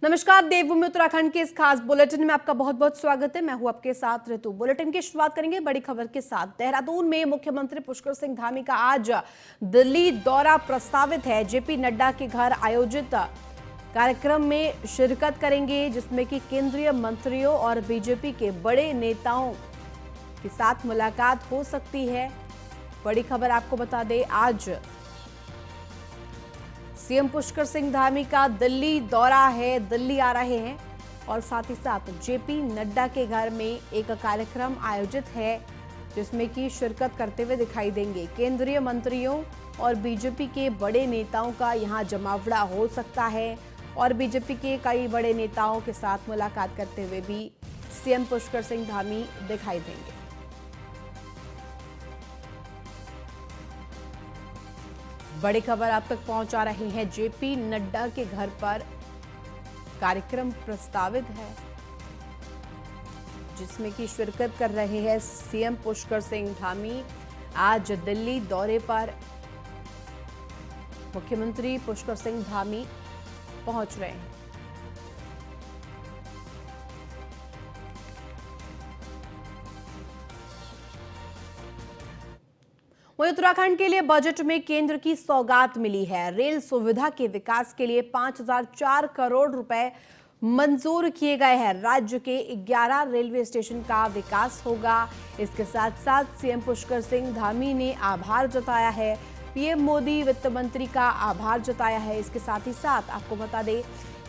नमस्कार, देवभूमि उत्तराखंड के इस खास बुलेटिन में आपका बहुत बहुत स्वागत है। मैं हूं आपके साथ ऋतु। बुलेटिन की शुरुआत करेंगे बड़ी खबर के साथ। देहरादून में मुख्यमंत्री पुष्कर सिंह धामी का आज दिल्ली दौरा प्रस्तावित है। जेपी नड्डा के घर आयोजित कार्यक्रम में शिरकत करेंगे, जिसमें कि केंद्रीय मंत्रियों और बीजेपी के बड़े नेताओं के साथ मुलाकात हो सकती है। बड़ी खबर आपको बता दें, आज सीएम पुष्कर सिंह धामी का दिल्ली दौरा है, दिल्ली आ रहे हैं और साथ ही साथ जेपी नड्डा के घर में एक कार्यक्रम आयोजित है, जिसमें कि शिरकत करते हुए दिखाई देंगे। केंद्रीय मंत्रियों और बीजेपी के बड़े नेताओं का यहां जमावड़ा हो सकता है और बीजेपी के कई बड़े नेताओं के साथ मुलाकात करते हुए भी सीएम पुष्कर सिंह धामी दिखाई देंगे। बड़ी खबर आप तक पहुंचा रहे हैं। जेपी नड्डा के घर पर कार्यक्रम प्रस्तावित है, जिसमें कि शिरकत कर रहे हैं सीएम पुष्कर सिंह धामी। आज दिल्ली दौरे पर मुख्यमंत्री पुष्कर सिंह धामी पहुंच रहे हैं। वहीं उत्तराखंड के लिए बजट में केंद्र की सौगात मिली है। रेल सुविधा के विकास के लिए 5004 करोड़ रुपए मंजूर किए गए हैं। राज्य के 11 रेलवे स्टेशन का विकास होगा। इसके साथ साथ सीएम पुष्कर सिंह धामी ने आभार जताया है। पीएम मोदी वित्त मंत्री का आभार जताया है। इसके साथ ही साथ आपको बता दें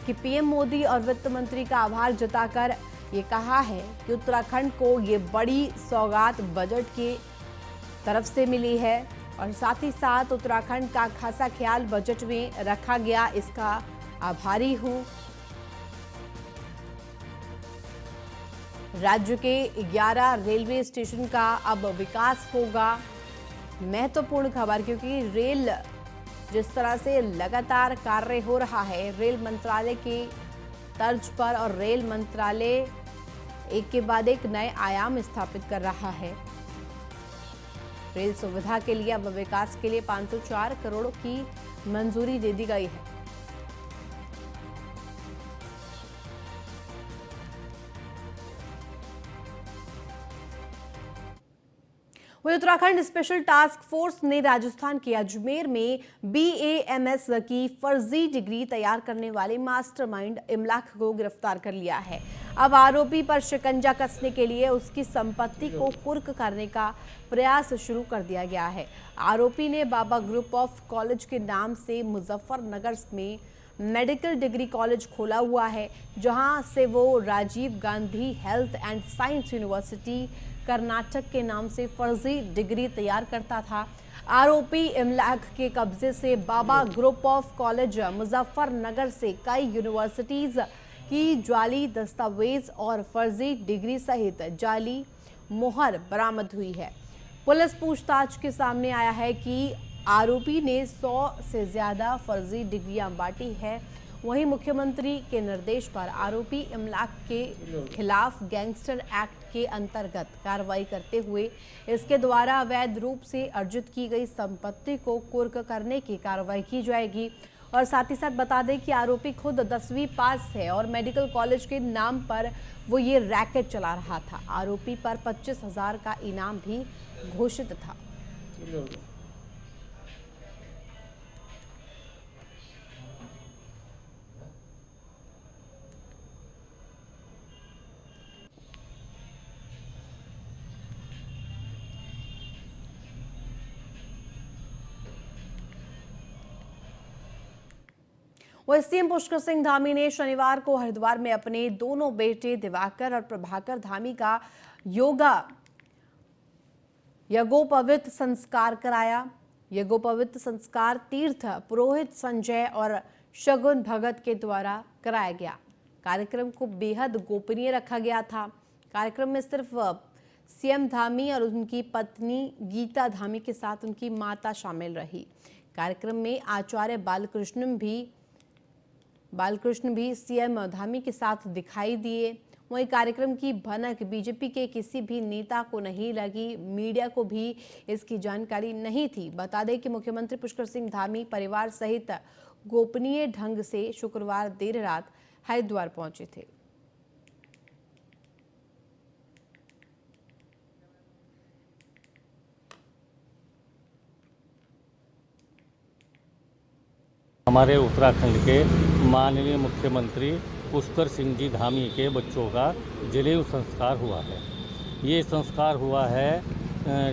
कि पीएम मोदी और वित्त मंत्री का आभार जताकर ये कहा है कि उत्तराखंड को ये बड़ी सौगात बजट के तरफ से मिली है और साथ ही साथ उत्तराखंड का खासा ख्याल बजट में रखा गया, इसका आभारी हूं। राज्य के 11 रेलवे स्टेशन का अब विकास होगा। महत्वपूर्ण खबर, क्योंकि रेल जिस तरह से लगातार कार्य हो रहा है, रेल मंत्रालय के तर्ज पर, और रेल मंत्रालय एक के बाद एक नए आयाम स्थापित कर रहा है। रेल सुविधा के लिए अब विकास के लिए 504 करोड़ की मंजूरी दे दी गई है। वहीं उत्तराखंड स्पेशल टास्क फोर्स ने राजस्थान के अजमेर में बीएएमएस की फर्जी डिग्री तैयार करने वाले मास्टरमाइंड इमलाक को गिरफ्तार कर लिया है। अब आरोपी पर शिकंजा कसने के लिए उसकी संपत्ति को कुर्क करने का प्रयास शुरू कर दिया गया है। आरोपी ने बाबा ग्रुप ऑफ कॉलेज के नाम से मुजफ्फरनगर में मेडिकल डिग्री कॉलेज खोला हुआ है, जहां से वो Rajiv Gandhi health and science university Karnataka के नाम से फर्जी डिग्री तैयार करता था। आरोपी इमलाक के कब्जे से बाबा ग्रुप ऑफ कॉलेज मुजफ्फरनगर से कई यूनिवर्सिटीज की जाली दस्तावेज और फर्जी डिग्री सहित जाली मोहर बरामद हुई है। पुलिस पूछताछ के सामने आया है कि आरोपी ने 100 से ज्यादा फर्जी डिग्रियां बांटी है। वहीं मुख्यमंत्री के निर्देश पर आरोपी इमलाक के खिलाफ गैंगस्टर एक्ट के अंतर्गत कार्रवाई करते हुए इसके द्वारा अवैध रूप से अर्जित की गई संपत्ति को कुर्क करने की कार्रवाई की जाएगी। और साथ ही साथ बता दें कि आरोपी खुद 10वीं पास है और मेडिकल कॉलेज के नाम पर वो ये रैकेट चला रहा था। आरोपी पर 25,000 का इनाम भी घोषित था। वहीं सीएम पुष्कर सिंह धामी ने शनिवार को हरिद्वार में अपने दोनों बेटे दिवाकर और प्रभाकर धामी का यज्ञोपवीत संस्कार कराया। यज्ञोपवीत संस्कार तीर्थ पुरोहित संजय और शगुन भगत के द्वारा कराया गया। कार्यक्रम को बेहद गोपनीय रखा गया था। कार्यक्रम में सिर्फ सीएम धामी और उनकी पत्नी गीता धामी के साथ उनकी माता शामिल रही। कार्यक्रम में आचार्य बालकृष्ण भी सीएम धामी के साथ दिखाई दिए। वहीं कार्यक्रम की भनक बीजेपी के किसी भी नेता को नहीं लगी, मीडिया को भी इसकी जानकारी नहीं थी। बता दें कि मुख्यमंत्री पुष्कर सिंह धामी परिवार सहित गोपनीय ढंग से शुक्रवार देर रात हरिद्वार पहुंचे थे। हमारे उत्तराखंड के माननीय मुख्यमंत्री पुष्कर सिंह जी धामी के बच्चों का जनेऊ संस्कार हुआ है। ये संस्कार हुआ है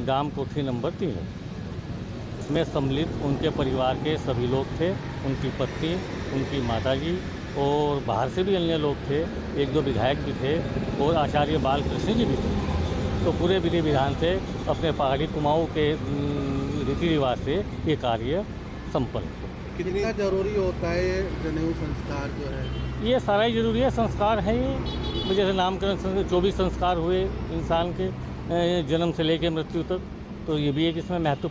गांव कोठी नंबर 3। इसमें सम्मिलित उनके परिवार के सभी लोग थे, उनकी पत्नी, उनकी माताजी और बाहर से भी अन्य लोग थे, 1-2 विधायक भी थे और आचार्य बालकृष्ण जी भी थे। तो पूरे विधि विधान से अपने पहाड़ी कुमाऊं के रीति रिवाज से ये कार्य संपन्न हुआ। कितना जरूरी होता है ये जनेऊ संस्कार जो है? ये सारा ही जरूरी है, संस्कार है ये। जैसे नामकरण 24 संस्कार हुए इंसान के जन्म से लेकर मृत्यु तक, तो ये भी एक इसमें महत्व।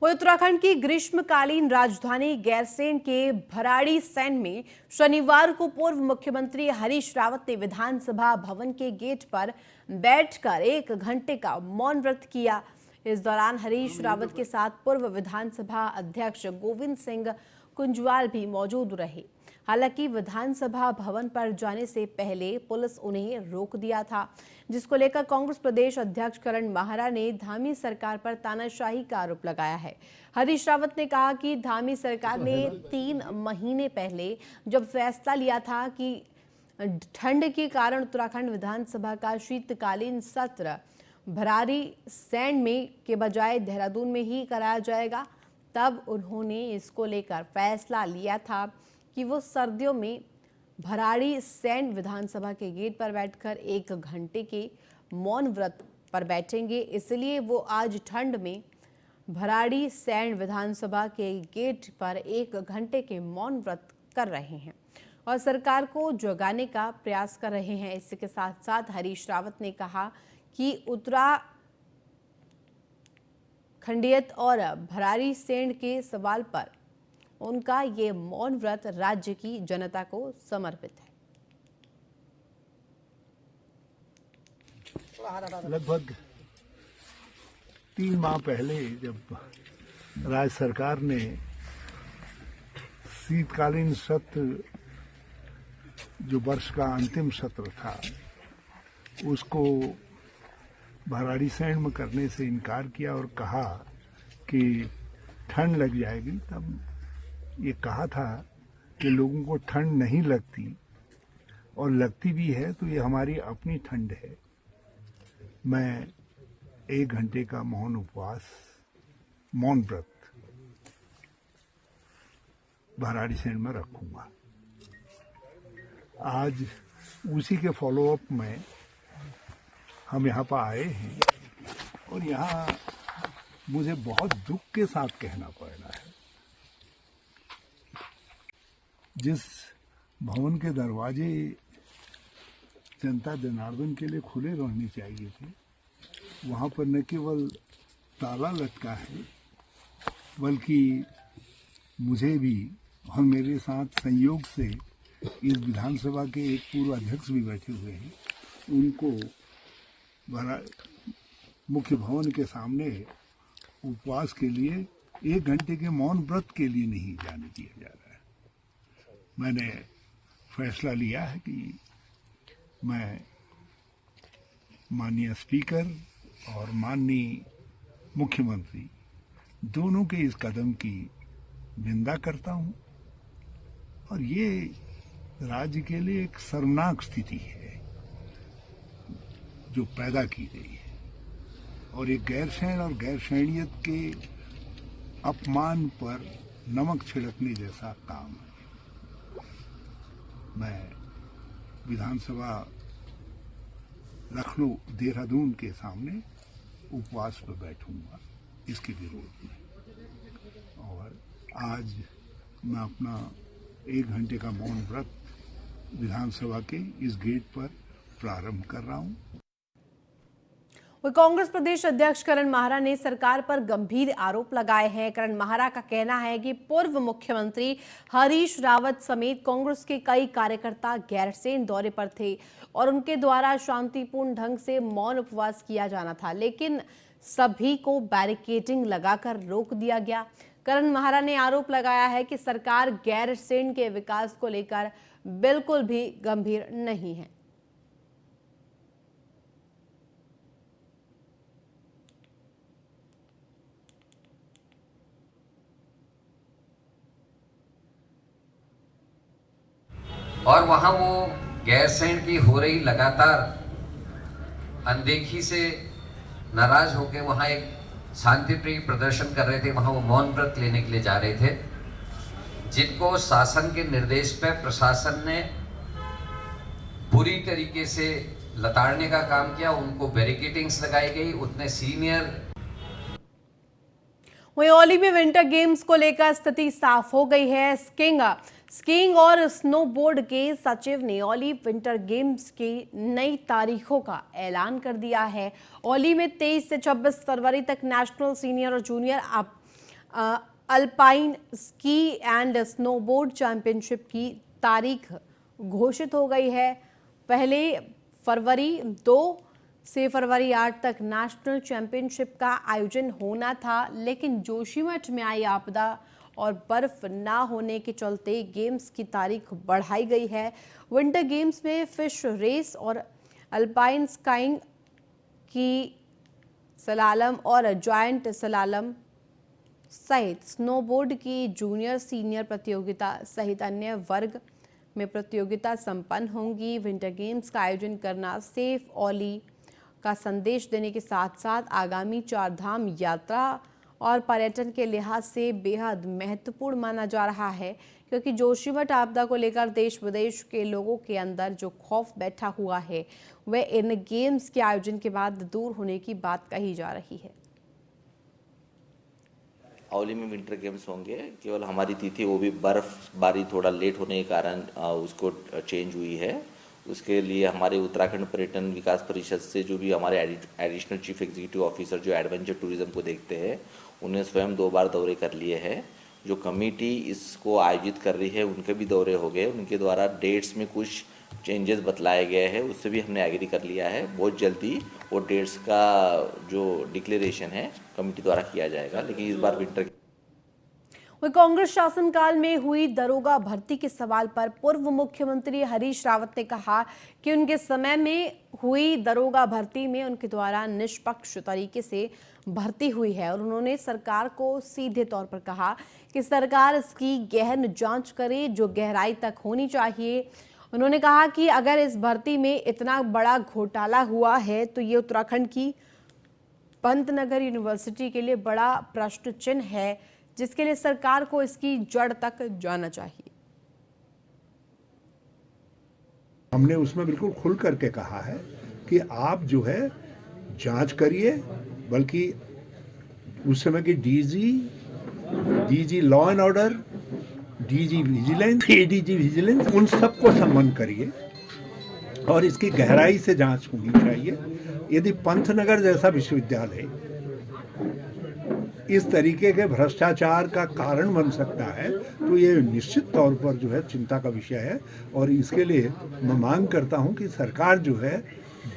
वहीं उत्तराखंड की ग्रीष्मकालीन राजधानी गैरसैंण के भराड़ीसैंण में शनिवार को पूर्व मुख्यमंत्री हरीश रावत ने विधानसभा भवन के गेट पर बैठकर 1 घंटे का मौन व्रत किया। इस दौरान हरीश रावत के साथ पूर्व विधानसभा अध्यक्ष गोविंद सिंह कुंजवाल भी मौजूद रहे। हालांकि विधानसभा भवन पर जाने से पहले पुलिस उन्हें रोक दिया था, जिसको लेकर कांग्रेस प्रदेश अध्यक्ष करण माहरा ने धामी सरकार पर तानाशाही का आरोप लगाया है। हरीश रावत ने कहा कि धामी सरकार ने 3 महीने पहले जब फैसला लिया था कि ठंड के कारण उत्तराखंड विधानसभा का शीतकालीन सत्र भराड़ीसैंण में के बजाय देहरादून में ही कराया जाएगा, तब उन्होंने इसको लेकर फैसला लिया था कि वो सर्दियों में भराड़ीसैंण विधानसभा के गेट पर बैठकर 1 घंटे के मौन व्रत पर बैठेंगे। इसलिए वो आज ठंड में भराड़ीसैंण विधानसभा के गेट पर 1 घंटे के मौन व्रत कर रहे हैं और सरकार को जगाने का प्रयास कर रहे हैं। इसी के साथ साथ हरीश रावत ने कहा कि उत्तराखंडियत और भराड़ीसैंण के सवाल पर उनका ये मौन व्रत राज्य की जनता को समर्पित है। लगभग 3 माह पहले जब राज्य सरकार ने शीतकालीन सत्र, जो वर्ष का अंतिम सत्र था, उसको भराड़ीसैंण में करने से इनकार किया और कहा कि ठंड लग जाएगी, तब ये कहा था कि लोगों को ठंड नहीं लगती और लगती भी है तो ये हमारी अपनी ठंड है। मैं 1 घंटे का मौन उपवास, मौन व्रत भराड़ीसैंण में रखूंगा। आज उसी के फॉलोअप में हम यहाँ पर आए हैं और यहाँ मुझे बहुत दुख के साथ कहना पड़ रहा है, जिस भवन के दरवाजे जनता जनार्दन के लिए खुले रहने चाहिए थे, वहाँ पर न केवल ताला लटका है, बल्कि मुझे भी और मेरे साथ संयोग से इस विधानसभा के एक पूर्व अध्यक्ष भी बैठे हुए हैं, उनको मुख्य भवन के सामने उपवास के लिए 1 घंटे के मौन व्रत के लिए नहीं जाने दिया जा रहा है। मैंने फैसला लिया है कि मैं माननीय स्पीकर और माननीय मुख्यमंत्री दोनों के इस कदम की निंदा करता हूं और ये राज्य के लिए एक शर्मनाक स्थिति है जो पैदा की गई है और एक गैरसैंण और गैरसैणियत के अपमान पर नमक छिड़कने जैसा काम है। मैं विधानसभा लखनऊ देहरादून के सामने उपवास पर बैठूंगा इसके विरोध में और आज मैं अपना 1 घंटे का मौन व्रत विधानसभा के इस गेट पर प्रारंभ कर रहा हूं। कांग्रेस प्रदेश अध्यक्ष करण माहरा ने सरकार पर गंभीर आरोप लगाए हैं। करण माहरा का कहना है कि पूर्व मुख्यमंत्री हरीश रावत समेत कांग्रेस के कई कार्यकर्ता गैरसैंण दौरे पर थे और उनके द्वारा शांतिपूर्ण ढंग से मौन उपवास किया जाना था, लेकिन सभी को बैरिकेडिंग लगाकर रोक दिया गया। करण माहरा ने आरोप लगाया है कि सरकार गैरसैंण के विकास को लेकर बिल्कुल भी गंभीर नहीं है। और वहाँ वो गैरसैंण की हो रही लगातार अनदेखी से नाराज होकर वहाँ एक शांतिप्रिय प्रदर्शन कर रहे थे। वहाँ वो मौन व्रत लेने के लिए जा रहे थे, जिनको शासन के निर्देश पर प्रशासन ने बुरी तरीके से लताड़ने का काम किया। उनको बैरिकेडिंग्स लगाई गई। उतने सीनियर वहीं औली में विंटर गेम्स को लेकर स्थिति साफ हो गई है। स्कीइंग और स्नोबोर्ड के सचिव ने औली विंटर गेम्स की नई तारीखों का ऐलान कर दिया है। औली में 23 से 26 फरवरी तक नेशनल सीनियर और junior alpine ski and snowboard championship की तारीख घोषित हो गई है। पहले फरवरी 2 से फरवरी 8 तक नेशनल चैंपियनशिप का आयोजन होना था, लेकिन जोशीमठ में आई आपदा और बर्फ ना होने के चलते गेम्स की तारीख बढ़ाई गई है। विंटर गेम्स में फिश रेस और अल्पाइन स्काइंग की सलालम और जॉइंट सलालम सहित स्नोबोर्ड की जूनियर सीनियर प्रतियोगिता सहित अन्य वर्ग में प्रतियोगिता संपन्न होंगी। विंटर गेम्स का आयोजन करना सेफ औली का संदेश देने के साथ साथ आगामी चारधाम यात्रा और पर्यटन के लिहाज से बेहद महत्वपूर्ण माना जा रहा है, क्योंकि जोशीमठ आपदा को लेकर देश विदेश के लोगों के अंदर जो खौफ बैठा हुआ है वह इन गेम्स के आयोजन के बाद दूर होने की बात कही जा रही है। औली में विंटर गेम्स होंगे, केवल हमारी तिथि वो भी बर्फबारी थोड़ा लेट होने के कारण उसको चेंज हुई है। उसके लिए हमारे उत्तराखंड पर्यटन विकास परिषद से जो भी हमारे एडिशनल चीफ एग्जीक्यूटिव ऑफिसर जो एडवेंचर टूरिज्म को देखते हैं, उन्हें स्वयं 2 बार दौरे कर लिए हैं। जो कमेटी इसको आयोजित कर रही है उनके भी दौरे हो गए। उनके द्वारा डेट्स में कुछ चेंजेस बतलाए गए हैं, उससे भी हमने एग्री कर लिया है। बहुत जल्दी वो डेट्स का जो डिक्लेरेशन है कमेटी द्वारा किया जाएगा। लेकिन इस बार विंटर कांग्रेस शासनकाल में हुई दरोगा भर्ती के सवाल पर पूर्व मुख्यमंत्री हरीश रावत ने कहा कि उनके समय में हुई दरोगा भर्ती में उनके द्वारा निष्पक्ष तरीके से भर्ती हुई है और उन्होंने सरकार को सीधे तौर पर कहा कि सरकार इसकी गहन जांच करे, जो गहराई तक होनी चाहिए। उन्होंने कहा कि अगर इस भर्ती में इतना बड़ा घोटाला हुआ है तो ये उत्तराखंड की पंतनगर यूनिवर्सिटी के लिए बड़ा प्रश्न चिन्ह है, जिसके लिए सरकार को इसकी जड़ तक जाना चाहिए। हमने उसमें बिल्कुल खुल करके कहा है कि आप जो है जांच करिए, बल्कि उस समय के DG law and order, DG vigilance, ADG vigilance, उन सबको सम्मान करिए और इसकी गहराई से जांच होनी चाहिए। यदि पंतनगर जैसा विश्वविद्यालय इस तरीके के भ्रष्टाचार का कारण बन सकता है तो ये निश्चित तौर पर जो है चिंता का विषय है और इसके लिए मैं मांग करता हूं कि सरकार जो है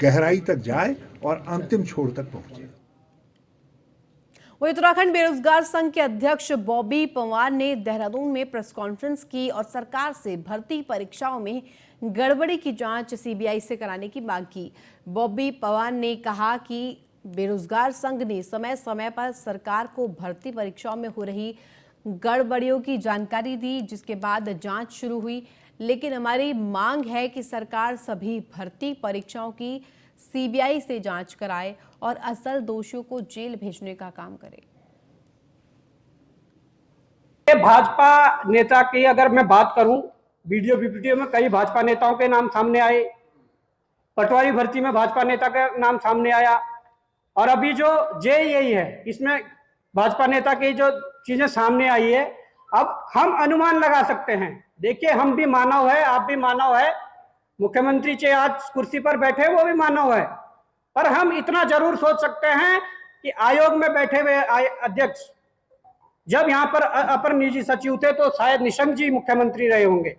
गहराई तक जाए और अंतिम छोर तक पहुंचे। वहीं उत्तराखंड बेरोजगार संघ के अध्यक्ष बॉबी पंवार ने देहरादून में प्रेस कॉन्फ्रेंस की और सरकार से भर्ती परीक्षाओं में गड़बड़ी की जांच सीबीआई से कराने की मांग की। बॉबी पंवार ने कहा कि बेरोजगार संघ ने समय समय पर सरकार को भर्ती परीक्षाओं में हो रही गड़बड़ियों की जानकारी दी, जिसके बाद जांच शुरू हुई। लेकिन हमारी मांग है कि सरकार सभी भर्ती परीक्षाओं की सीबीआई से जांच कराए और असल दोषियों को जेल भेजने का काम करे। भाजपा नेता की अगर मैं बात करूं, वीडियो में कई भाजपा नेताओं के नाम सामने आए। पटवारी भर्ती में भाजपा नेता का नाम सामने आया और अभी जो जेईई है इसमें भाजपा नेता की जो चीजें सामने आई है, अब हम अनुमान लगा सकते हैं। देखिए, हम भी मानव है, आप भी मानव है, मुख्यमंत्री जी आज कुर्सी पर बैठे वो भी मानव है, पर हम इतना जरूर सोच सकते हैं कि आयोग में बैठे हुए अध्यक्ष जब यहाँ पर अपर निजी सचिव थे तो शायद निशंक जी मुख्यमंत्री रहे होंगे,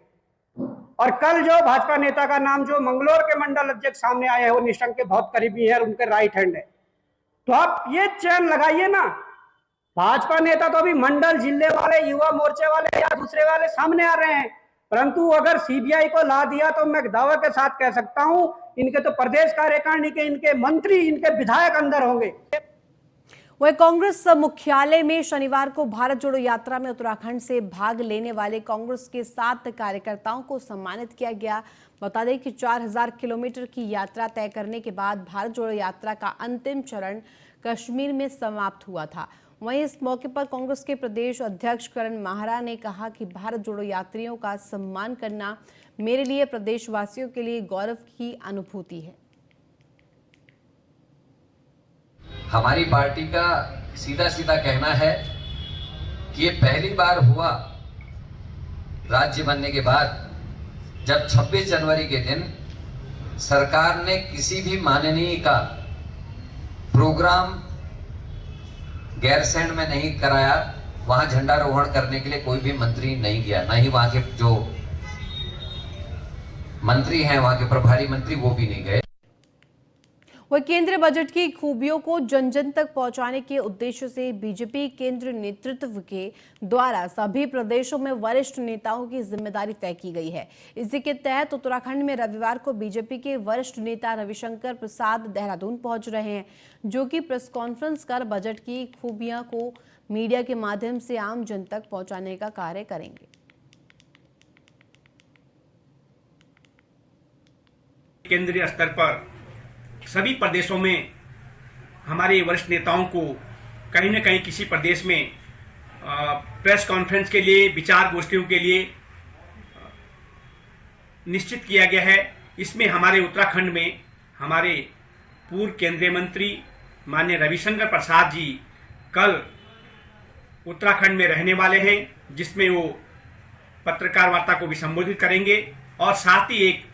और कल जो भाजपा नेता का नाम जो मंगलौर के मंडल अध्यक्ष सामने आया है वो निशंक के बहुत करीबी है और उनके राइट हैंड है। तो आप ये चैन लगाइए ना, भाजपा नेता तो अभी मंडल जिले वाले, युवा मोर्चे वाले या दूसरे वाले सामने आ रहे हैं, परंतु अगर सीबीआई को ला दिया तो मैं दावे के साथ कह सकता हूं इनके तो प्रदेश कार्यकारिणी के, इनके मंत्री, इनके विधायक अंदर होंगे। वही कांग्रेस मुख्यालय में शनिवार को भारत जोड़ो यात्रा में उत्तराखंड से भाग लेने वाले कांग्रेस के 7 कार्यकर्ताओं को सम्मानित किया गया। बता दें कि 4000 किलोमीटर की यात्रा तय करने के बाद भारत जोड़ो यात्रा का अंतिम चरण कश्मीर में समाप्त हुआ था। वहीं इस मौके पर कांग्रेस के प्रदेश अध्यक्ष करण माहरा ने कहा कि भारत जोड़ो यात्रियों का सम्मान करना मेरे लिए, प्रदेशवासियों के लिए गौरव की अनुभूति है। हमारी पार्टी का सीधा सीधा कहना है कि ये पहली बार हुआ राज्य बनने के बाद जब 26 जनवरी के दिन सरकार ने किसी भी माननीय का प्रोग्राम गैरसैंण में नहीं कराया। वहां झंडारोहण करने के लिए कोई भी मंत्री नहीं गया, ना ही वहां के जो मंत्री हैं, वहां के प्रभारी मंत्री, वो भी नहीं गए। वह केंद्रीय बजट की खूबियों को जन जन तक पहुंचाने के उद्देश्य से बीजेपी केंद्र नेतृत्व के द्वारा सभी प्रदेशों में वरिष्ठ नेताओं की जिम्मेदारी तय की गई है। इसी के तहत उत्तराखंड में रविवार को बीजेपी के वरिष्ठ नेता रविशंकर प्रसाद देहरादून पहुंच रहे हैं, जो कि प्रेस कॉन्फ्रेंस कर बजट की खूबियों को मीडिया के माध्यम से आम जन तक पहुंचाने का कार्य करेंगे। केंद्रीय स्तर पर सभी प्रदेशों में हमारे वरिष्ठ नेताओं को कहीं न कहीं किसी प्रदेश में प्रेस कॉन्फ्रेंस के लिए, विचार गोष्ठियों के लिए निश्चित किया गया है। इसमें हमारे उत्तराखंड में हमारे पूर्व केंद्रीय मंत्री माननीय रविशंकर प्रसाद जी कल उत्तराखंड में रहने वाले हैं, जिसमें वो पत्रकार वार्ता को भी संबोधित करेंगे और साथ ही एक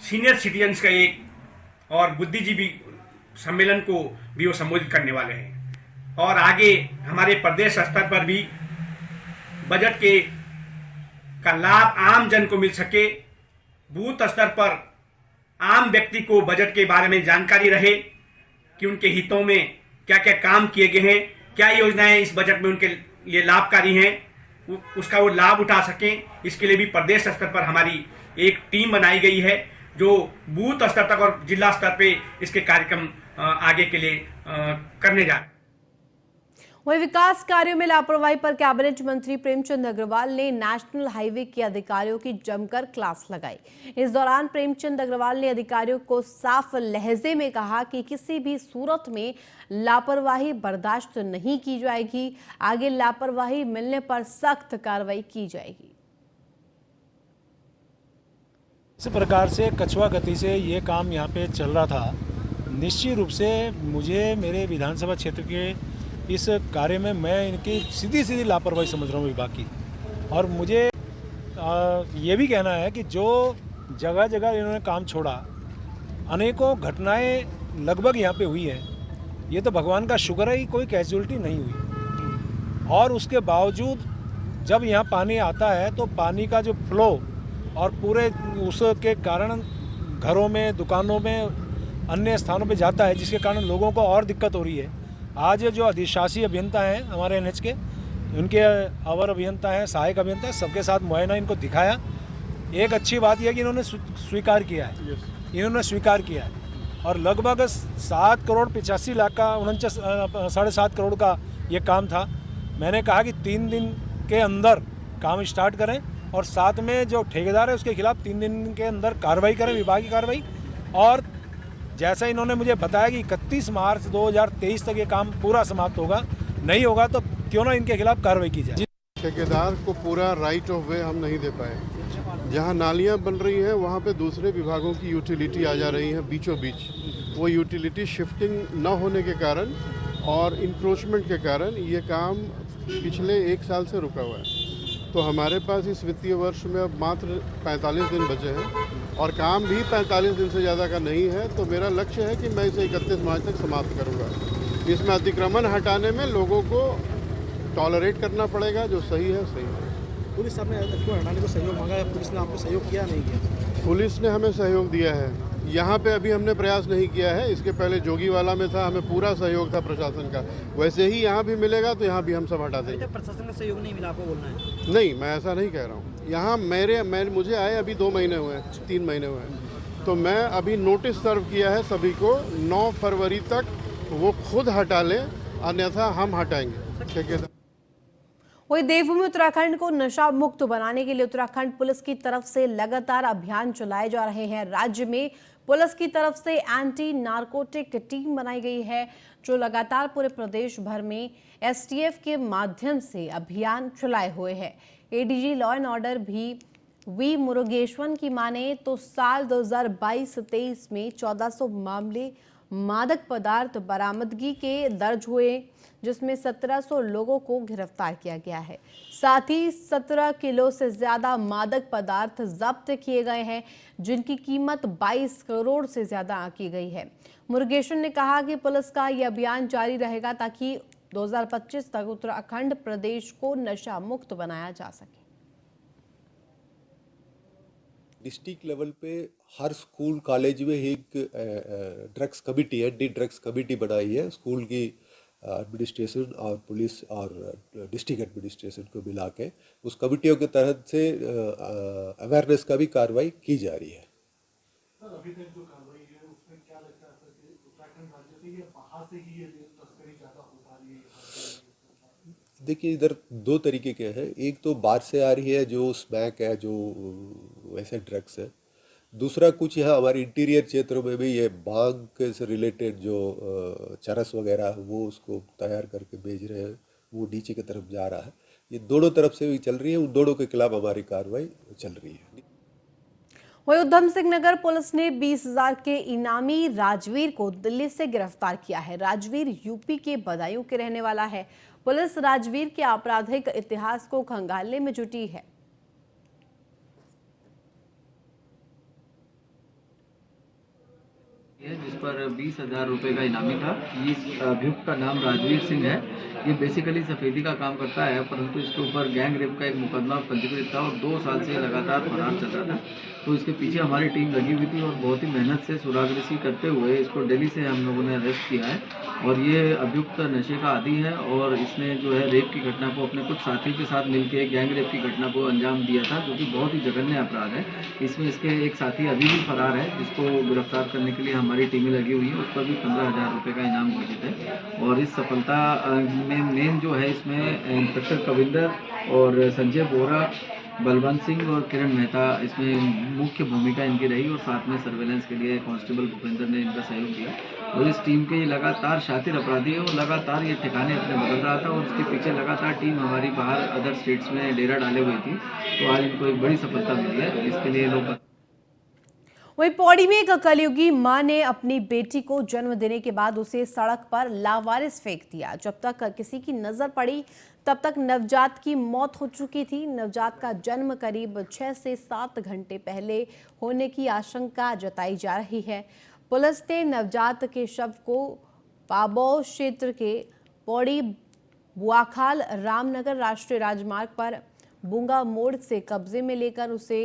सीनियर सिटीजन्स का एक और बुद्धिजीवी सम्मेलन को भी वो संबोधित करने वाले हैं। और आगे हमारे प्रदेश स्तर पर भी बजट का लाभ आम जन को मिल सके, बूथ स्तर पर आम व्यक्ति को बजट के बारे में जानकारी रहे कि उनके हितों में क्या क्या काम किए गए हैं, क्या योजनाएं इस बजट में उनके लिए लाभकारी हैं, उसका वो लाभ उठा सकें। इसके लिए भी प्रदेश स्तर पर हमारी एक टीम बनाई गई है जो बूथ स्तर तक और जिला स्तर पे इसके कार्यक्रम आगे के लिए करने जा रहे हैं। वहीं विकास कार्यों में लापरवाही पर कैबिनेट मंत्री प्रेमचंद अग्रवाल ने नेशनल हाईवे के अधिकारियों की जमकर क्लास लगाई। इस दौरान प्रेमचंद अग्रवाल ने अधिकारियों को साफ लहजे में कहा कि किसी भी सूरत में लापरवाही बर्दाश्त नहीं की जाएगी, आगे लापरवाही मिलने पर सख्त कार्रवाई की जाएगी। इस प्रकार से कछुआ गति से ये काम यहाँ पे चल रहा था। निश्चित रूप से मुझे मेरे विधानसभा क्षेत्र के इस कार्य में मैं इनकी सीधी लापरवाही समझ रहा हूँ विभाग की। और मुझे ये भी कहना है कि जो जगह जगह इन्होंने काम छोड़ा, अनेकों घटनाएं लगभग यहाँ पे हुई हैं। ये तो भगवान का शुक्र है कि कोई कैजुअलिटी नहीं हुई। और उसके बावजूद जब यहाँ पानी आता है तो पानी का जो फ्लो और पूरे उसके कारण घरों में, दुकानों में, अन्य स्थानों पे जाता है, जिसके कारण लोगों को और दिक्कत हो रही है। आज जो अधिशासी अभियंता हैं हमारे एनएच के, उनके अवर अभियंता हैं, सहायक अभियंता, सबके साथ मुआयना इनको दिखाया। एक अच्छी बात यह कि इन्होंने स्वीकार किया है, इन्होंने स्वीकार किया है। और लगभग 7 करोड़ 85 लाख का 7.5 करोड़ का ये काम था। मैंने कहा कि 3 दिन के अंदर काम स्टार्ट करें और साथ में जो ठेकेदार है उसके खिलाफ 3 दिन के अंदर कार्रवाई करें, विभागीय कार्रवाई। और जैसा इन्होंने मुझे बताया कि 31 मार्च 2023 तक ये काम पूरा समाप्त होगा, नहीं होगा तो क्यों ना इनके खिलाफ कार्रवाई की जाए। ठेकेदार को पूरा राइट ऑफ वे हम नहीं दे पाए। जहां नालियां बन रही हैं वहां पे दूसरे विभागों की यूटिलिटी आ जा रही हैं बीचों बीच। वो यूटिलिटी शिफ्टिंग न होने के कारण और इंक्रोचमेंट के कारण ये काम पिछले 1 साल से रुका हुआ है। तो हमारे पास इस वित्तीय वर्ष में अब मात्र 45 दिन बचे हैं और काम भी 45 दिन से ज़्यादा का नहीं है। तो मेरा लक्ष्य है कि मैं इसे 31 मार्च तक समाप्त करूँगा। इसमें अतिक्रमण हटाने में लोगों को टॉलरेट करना पड़ेगा, जो सही है सही है। पुलिस आपने अतिक्रमण हटाने को सहयोग मांगा है, पुलिस ने आपको सहयोग किया नहीं किया? पुलिस ने हमें सहयोग दिया है। यहाँ पे अभी हमने प्रयास नहीं किया है, इसके पहले जोगीवाला में था, हमें पूरा सहयोग था प्रशासन का। वैसे ही यहाँ भी मिलेगा तो यहाँ भी हम सब हटा देंगे। प्रशासन का सहयोग नहीं मिला आपको बोलना है? नहीं, मैं ऐसा नहीं कह रहा हूँ। यहाँ मुझे आए अभी 2 महीने हुए हैं, 3 महीने हुए हैं, तो मैं अभी नोटिस सर्व किया है सभी को, 9 फरवरी तक वो खुद हटा लें, अन्यथा हम हटाएंगे। ठीक है। वही देवभूमि उत्तराखंड को नशा मुक्त बनाने के लिए उत्तराखंड पुलिस की तरफ से लगातार अभियान चलाए जा रहे हैं। राज्य में पुलिस की तरफ से एंटी नारकोटिक टीम बनाई गई है, जो लगातार पूरे प्रदेश भर में एसटीएफ के माध्यम से अभियान चलाए हुए है। एडीजी लॉ एंड ऑर्डर भी वी मुरुगेश्वन की माने तो साल 2022-23 में 1400 मामले मादक पदार्थ बरामदगी के दर्ज हुए, जिसमें 1700 लोगों को गिरफ्तार किया गया है। साथ ही 17 किलो से ज्यादा मादक पदार्थ जब्त किए गए हैं, जिनकी कीमत 22 करोड़ से ज्यादा आंकी गई है। मुरुगेश्वन ने कहा कि पुलिस का यह अभियान जारी रहेगा ताकि 2025 तक उत्तराखंड प्रदेश को नशा मुक्त बनाया जा सके। डिस्ट्रिक्ट लेवल पे हर स्कूल कॉलेज में एक ड्रग्स कमेटी है, डी ड्रग्स कमेटी बनाई है। स्कूल की एडमिनिस्ट्रेशन और पुलिस और डिस्ट्रिक्ट एडमिनिस्ट्रेशन को मिला के उस कमेटियों के तहत से अवेयरनेस का भी कार्रवाई की जा रही है। अभी तक जो कार्रवाई है उसमें क्या लगता है कि उत्तराखंड राज्य से या बाहर से ही ये तस्करी ज्यादा हो पा रही है? देखिए, इधर 2 तरीके के हैं। एक तो बाहर से आ रही है जो स्मैक है, जो वैसे ड्रग्स है। दूसरा कुछ यहाँ हमारे इंटीरियर क्षेत्रों में भी ये भांग से रिलेटेड जो चरस वगैरह वो उसको तैयार करके बेच रहे हैं, वो नीचे की तरफ जा रहा है। ये दोनों तरफ से भी चल रही है, उन दोनों के खिलाफ हमारी कार्रवाई चल रही है। वही उधम सिंह नगर पुलिस ने 20,000 के इनामी राजवीर को दिल्ली से गिरफ्तार किया है। राजवीर यूपी के बदायूं के रहने वाला है। पुलिस राजवीर के आपराधिक इतिहास को खंगालने में जुटी है। जिस पर 20,000 रुपये का इनामी था। इस अभियुक्त का नाम राजवीर सिंह है। ये बेसिकली सफेदी का काम करता है, परंतु इसके ऊपर गैंग रेप का एक मुकदमा पंजीकृत था और 2 साल से लगातार फरार चल रहा था। तो इसके पीछे हमारी टीम लगी हुई थी और बहुत ही मेहनत से सुरागरसी करते हुए इसको दिल्ली से हम लोगों ने अरेस्ट किया है। और ये अभियुक्त नशे का आदी है और इसने जो है रेप की घटना को अपने कुछ साथी के साथ मिलकर गैंग रेप की घटना को अंजाम दिया था, जो कि बहुत ही जघन्य अपराध है। इसमें इसके एक साथी अभी भी फरार है, जिसको गिरफ्तार करने के लिए हमारी टीमें लगी हुई है। उस पर भी 15,000 रुपये का इनाम घोषित है। और इस सफलता में मेन जो है इसमें इंस्पेक्टर कविंदर और संजय बोरा, बलवंत सिंह और किरण मेहता इसमें मुख्य भूमिका इनकी रही और साथ में सर्वेलेंस के लिए कांस्टेबल भूपेंद्र ने इनका सहयोग दिया। और इस टीम के लगातार शातिर अपराधी है और लगातार ये ठिकाने अपने बदल रहा था और उसके पीछे लगातार टीम हमारी बाहर अदर स्टेट्स में डेरा डाले हुई थी। तो आज इनको एक बड़ी सफलता मिली है, इसके लिए लोग। वहीं पौड़ी में एक कलयुगी मां ने अपनी बेटी को जन्म देने के बाद उसे सड़क पर लावारिस फेंक दिया। जब तक किसी की नजर पड़ी तब तक नवजात की मौत हो चुकी थी। नवजात का जन्म करीब 6 से 7 घंटे पहले होने की आशंका जताई जा रही है। पुलिस ने नवजात के शव को पाबौ क्षेत्र के पौड़ी बुआखाल रामनगर राष्ट्रीय राजमार्ग पर बूंगा मोड़ से कब्जे में लेकर उसे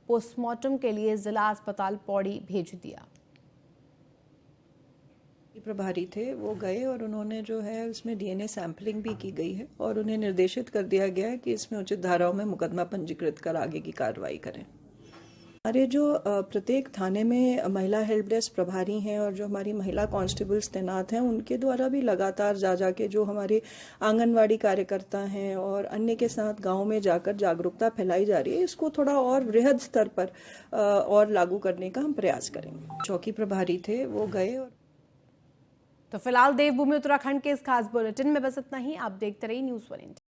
पोस्टमार्टम के लिए जिला अस्पताल पौड़ी भेज दिया। प्रभारी थे वो गए और उन्होंने जो है उसमें डीएनए सैंपलिंग भी की गई है और उन्हें निर्देशित कर दिया गया है कि इसमें उचित धाराओं में मुकदमा पंजीकृत कर आगे की कार्रवाई करें। हमारे जो प्रत्येक थाने में महिला हेल्प डेस्क प्रभारी हैं और जो हमारी महिला कांस्टेबल्स तैनात हैं, उनके द्वारा भी लगातार जा के जो हमारे आंगनवाड़ी कार्यकर्ता हैं और अन्य के साथ गांव में जाकर जागरूकता फैलाई जा रही है। इसको थोड़ा और वृहद स्तर पर और लागू करने का हम प्रयास करेंगे। चौकी प्रभारी थे वो गए। और तो फिलहाल देवभूमि उत्तराखंड के इस खास बुलेटिन में बस इतना ही। आप देखते रहिए न्यूज़ 1 इंडिया।